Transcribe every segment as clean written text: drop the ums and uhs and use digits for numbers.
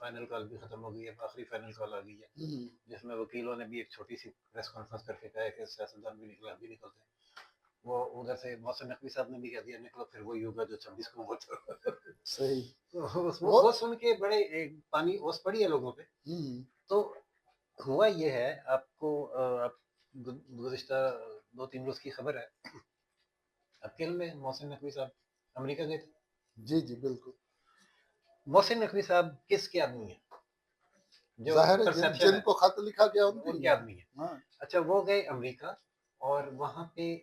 Final call بھی ختم ہو گئی ہے، آخری فائنل کال آ گئی ہے ہم، جس میں وکیلوں نے بھی ایک چھوٹی سی پریس کانفرنس کر کے کہا ہے کہ سیاستدان بھی نکلا بھی نکلتے ہیں. وہ ادھر سے محسن نقوی صاحب نے بھی کہہ دیا نکلو پھر وہی ہوگا جو 26 کو ہوا تھا. صحیح. وہ سن کے بڑے پانی اوس پڑی ہے لوگوں پہ. ہم، تو ہوا یہ ہے آپ کو آپ گزشتہ 2-3 روز کی خبر ہے آپ کے علم میں محسن نقوی صاحب امریکہ گئے تھے. جی جی بالکل. محسن نقوی صاحب کس کے آدمی ہیں؟ جو ظاہر ہے پرسپشن جن ہے کو خط لکھا گیا ان ان کی کے آدمی ہیں. ہاں. اچھا وہ گئے امریکہ اور وہاں پہ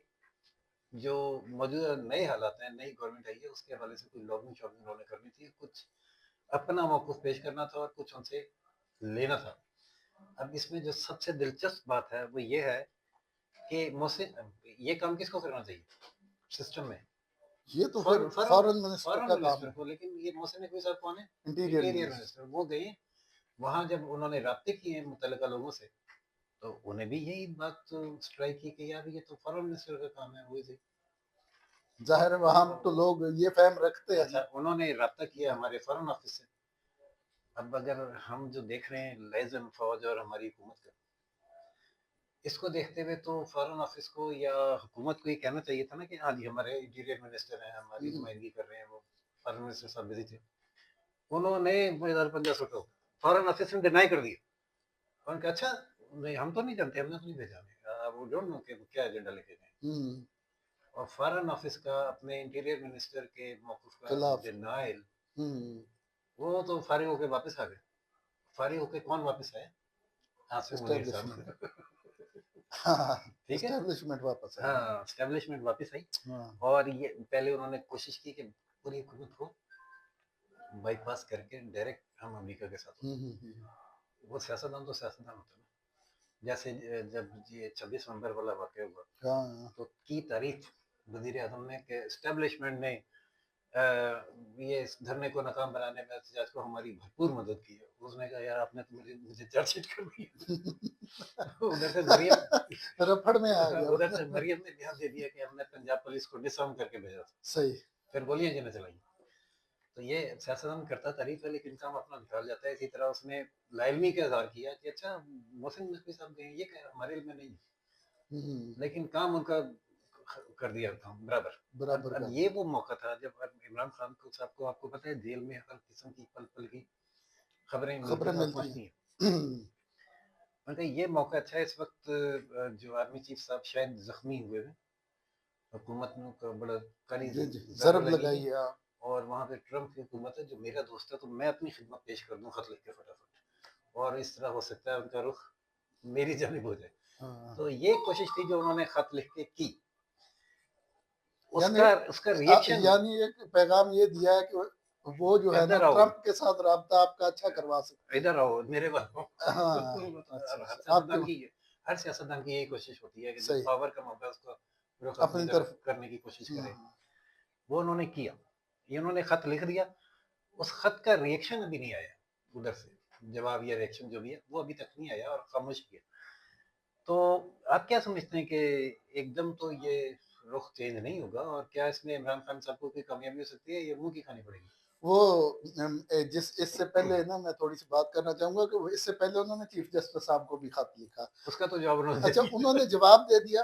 جو موجودہ نئے حالات ہیں نئی گورنمنٹ آئی ہے اس کے حوالے سے کوئی لابنگ شابنگ انہوں نے کرنی تھی کچھ اپنا موقف پیش کرنا تھا اور کچھ ان سے لینا تھا. اب اس میں جو سب سے دلچسپ بات ہے وہ یہ ہے کہ محسن یہ کام کس کو کرنا چاہیے سسٹم میں؟ یہ تو پھر فارن منسٹر کا کام منسٹر ہے. کو. لیکن یہ محسن نقوی صاحب کون ہے؟ Interior interior minister. منسٹر. وہ گئے وہاں جب انہوں نے رابطے کیے متعلقہ لوگوں سے تو انہیں بھی یہی بات اسٹرائک کی کہ یار یہ تو فارن منسٹر کا کام ہے. وہی تھی ظاہر ہے وہاں تو لوگ یہ فہم رکھتے ہیں. اچھا انہوں نے رابطہ کیا ہمارے فارن آفس سے. اب اگر ہم جو دیکھ رہے ہیں لازم فوج اور ہماری حکومت کا اس کو دیکھتے ہوئے تو فارن آفس کو یا حکومت کو یہ کہنا چاہیے تھا نا کہ ہاں جی ہمارے انٹیریئر منسٹر ہیں ہماری نمائندگی کر رہے ہیں. وہ فارن منسٹر صاحب بزی تھے. انہوں نے 1500 کو فارن آفس نے ڈینائی کر دیا. انہوں نے کہا اچھا نہیں ہم تو نہیں جانتے ہم نے تو نہیں بھیجا. وہ ڈونٹ نو کہ کیا ایجنڈا لے کے گئے. اور فارن آفس کا اپنے انٹیریئر منسٹر کے موقف کا ڈینائل وہ تو فارغ ہو کے واپس آ گئے. فارغ ہو کے کون واپس آئے؟ عاصم منیر صاحب. ٹھیک ہے اسٹیبلشمنٹ واپس ہاں اسٹیبلشمنٹ واپس آئی. اور یہ پہلے انہوں نے کوشش کی کہ پوری حکومت کو بائی پاس کر کے ڈائریکٹ ہم امریکہ کے ساتھ وہ سیاستدان تو سیاستدان ہوتا ہے نا. جیسے جب یہ 26 نومبر والا واقعہ ہوا تو کی تعریف وزیر اعظم نے کہ اسٹیبلشمنٹ نے یہ دھرنے کو ناکام بنانے میں احتجاج کو ہماری بھرپور مدد کی ہے. اس نے کہا یار آپ نے تو مجھے چارج شیٹ کر دی. ادھر سے مریم رفڑ میں آ گیا. ادھر سے مریم نے بیان دے دیا کہ ہم نے پنجاب پولیس کو ڈس آرم کر کے بھیجا تھا. صحیح. پھر گولیاں چلنے چلائیں. تو یہ سیاستدان کرتا تعریف ہے لیکن کام اپنا نکال جاتا ہے. اسی طرح اس نے لاعلمی کا اظہار کیا کہ اچھا محسن نقوی صاحب گئے یہ کہ ہمارے علم میں نہیں لیکن کام ان کا کر دیا تھا برابر. اب یہ وہ موقع تھا جب عمران خان صاحب کو آپ کو پتہ ہے جیل میں ہر قسم کی پل پل کی خبریں ملتی ہیں. یہ موقع اچھا ہے. اس وقت جو آرمی چیف صاحب شاید زخمی ہوئے ہیں حکومت کو بڑا کڑی ضرب لگائی ہے اور وہاں پہ ٹرمپ کی حکومت ہے جو میرا دوست ہے تو میں اپنی خدمت پیش کر دوں خط لکھ کے فٹافٹ اور اس طرح ہو سکتا ہے ان کا رخ میری جانب ہو جائے. تو یہ کوشش تھی جو انہوں نے خط لکھ کے کی. اس کا ریئیکشن یعنی ایک پیغام یہ دیا ہے کہ وہ جو ہے نا ٹرمپ کے ساتھ رابطہ آپ کا اچھا کروا سکتے. ادھر آؤ میرے والوں. ہر سیاستدان کی یہی کوشش ہوتی ہے کہ جو پاور کا موقع اس کو اپنی طرف کرنے کی کوشش کرے. وہ انہوں نے کیا. یہ انہوں نے خط لکھ دیا. اس خط کا ریئیکشن ابھی نہیں آیا ادھر سے. جواب یا ریئیکشن جو بھی ہے وہ ابھی تک نہیں آیا اور خاموش کیا. تو آپ کیا سمجھتے ہیں کہ ایک دم تو یہ رخ چینج نہیں ہوگا اور کیا اس میں عمران خان صاحب کو کوئی کامیابی ہو سکتی ہے یا منہ کی کھانی پڑے گی؟ وہ اس سے پہلے نا میں تھوڑی سی بات کرنا چاہوں گا کہ اس سے پہلے انہوں نے چیف جسٹس صاحب کو بھی خط لکھا. اس کا تو جواب اچھا انہوں نے جواب دے دیا.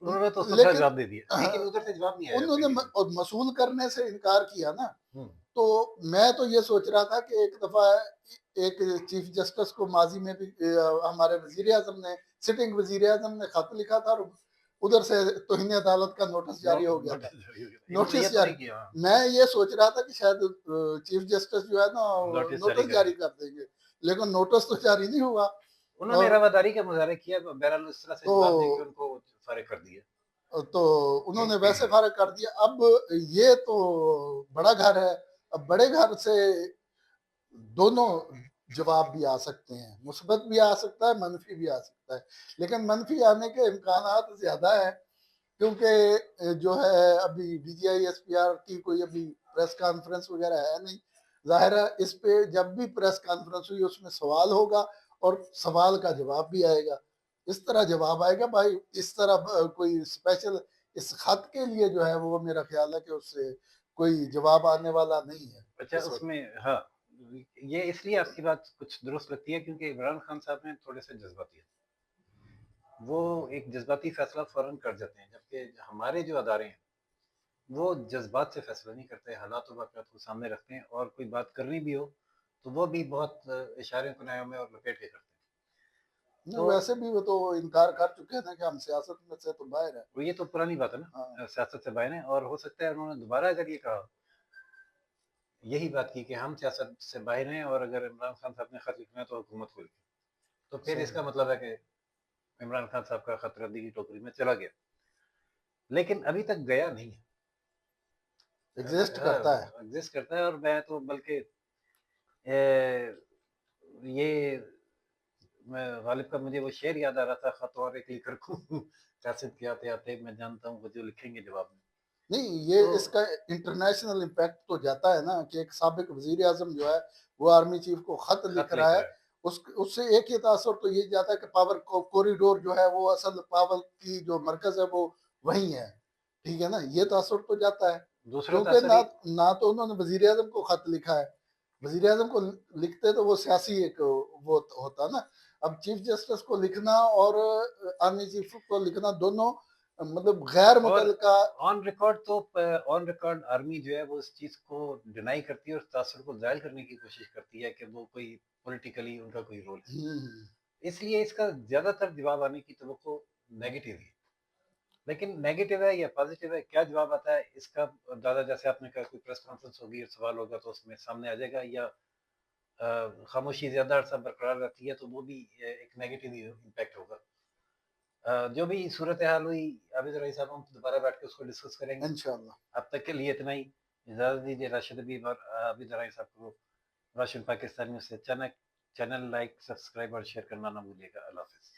انہوں نے تو جواب دے دیا لیکن ادھر سے جواب نہیں آیا. انہوں نے موصول کرنے سے انکار کیا نا. تو میں تو یہ سوچ رہا تھا کہ ایک دفعہ ایک چیف جسٹس کو ماضی میں بھی ہمارے وزیر اعظم نے سٹنگ وزیر اعظم نے خط لکھا تھا اور ادھر سے توہین عدالت کا نوٹس جاری ہو گیا تھا. نوٹس جاری کیا. میں یہ سوچ رہا تھا کہ شاید چیف جسٹس جو ہے نا نوٹس جاری کر دیں گے لیکن نوٹس تو جاری نہیں ہوا. انہوں نے رواداری کا مظاہرہ کیا بہرحال اس طرح سے جواب دے کے ان کو فارغ کر دیا. تو انہوں نے ویسے فارغ کر دیا. اب یہ تو بڑا گھر ہے. اب بڑے گھر سے دونوں جواب بھی آ سکتے ہیں. مثبت بھی آ سکتا ہے منفی بھی آ سکتا ہے لیکن منفی آنے کے امکانات زیادہ ہیں کیونکہ جو ہے ابھی D G I S P R کی کوئی ابھی پریس کانفرنس وغیرہ ہے نہیں. ظاہر ہے اس پہ جب بھی پریس کانفرنس ہوئی اس میں سوال ہوگا اور سوال کا جواب بھی آئے گا. اس طرح جواب آئے گا بھائی. اس طرح کوئی اسپیشل اس خط کے لیے جو ہے وہ میرا خیال ہے کہ اس سے کوئی جواب آنے والا نہیں ہے. اچھا اس میں ہاں یہ اس لیے آپ کی بات کچھ درست لگتی ہے کیونکہ عمران خان صاحب نے تھوڑے سے جذباتی ہیں، وہ ایک جذباتی فیصلہ فوراً کر جاتے ہیں، جبکہ ہمارے جو ادارے ہیں وہ جذبات سے فیصلہ نہیں کرتے، حالات و واقعات کو سامنے رکھتے ہیں، اور کوئی بات کرنی بھی ہو تو وہ بھی بہت اشارے کنایوں میں اور لپیٹ کے کرتے ہیں۔ نہیں، تو ویسے بھی وہ تو انکار کر چکے ہیں نا کہ ہم سیاست میں سے تو باہر ہیں۔ وہ یہ تو پرانی بات ہے ہاں نا، سیاست سے باہر ہیں، اور ہو سکتا ہے انہوں نے دوبارہ اگر یہ کہا، یہی بات کی کہ ہم سیاست سے باہر ہیں اور اگر عمران خان صاحب نے خط لکھنا ہے تو حکومت کو لکھیں، تو پھر اس صحیح کا مطلب ہے کہ عمران خان صاحب کا خط ردی کی ٹوکری میں چلا گیا، لیکن ابھی تک گیا نہیں ہے، ایگزسٹ کرتا ہے۔ ایگزسٹ کرتا ہے، اور میں تو بلکہ یہ میں غالب کا مجھے وہ شعر یاد آ رہا تھا، خط اور ایک لکھ رکھوں قاصد کے آتے آتے میں جانتا ہوں وہ جو لکھیں گے جواب میں۔ نہیں، تو یہ اس کا انٹرنیشنل امپیکٹ تو جاتا ہے نا کہ ایک سابق وزیر اعظم جو ہے وہ آرمی چیف کو خط لکھ رہا ہے، اس سے ایک ہی تاثر تو یہ جاتا ہے کہ پاور کوریڈور جو ہے وہ اصل پاور کی جو مرکز ہے وہ وہیں ہے، ٹھیک ہے نا، یہ تاثر تو جاتا ہے، دوسرا کیونکہ تاثر ہی نہ تو انہوں نے وزیر اعظم کو خط لکھا ہے، وزیر اعظم کو لکھتے تو وہ سیاسی ایک وہ ہوتا نا، اب چیف جسٹس کو لکھنا اور آرمی چیف کو لکھنا دونوں مطلب غیر اور متعلقہ۔ آن ریکارڈ تو آن ریکارڈ آرمی جو ہے وہ اس چیز کو ڈینائی کرتی ہے اور تاثر کو زائل کرنے کی کوشش کرتی ہے کہ وہ کوئی پولیٹیکلی ان کا کوئی رول ہے، اس لیے اس کا زیادہ تر جواب آنے کی توقع نیگیٹو ہے، لیکن نیگیٹو ہے یا پازیٹیو ہے کیا جواب آتا ہے اس کا اندازہ جیسے آپ نے کہا کوئی پریس کانفرنس ہوگی اور سوال ہوگا تو اس میں سامنے آ جائے گا، یا خاموشی زیادہ عرصہ برقرار رہتی ہے تو وہ بھی ایک نیگیٹو امپیکٹ ہوگا۔ جو بھی صورتحال ہوئی عابد رئی صاحب، ہم دوبارہ بیٹھ کے اس کو ڈسکس کریں گے، انشاءاللہ۔ اب تک کے لیے اتنا ہی، اجازت دیجیے راشد حبیب اور عابد رئی صاحب کو، روشن پاکستان نیوز سے چینل لائک، سبسکرائب اور شیئر کرنا نہ بھولیے گا۔ اللہ حافظ۔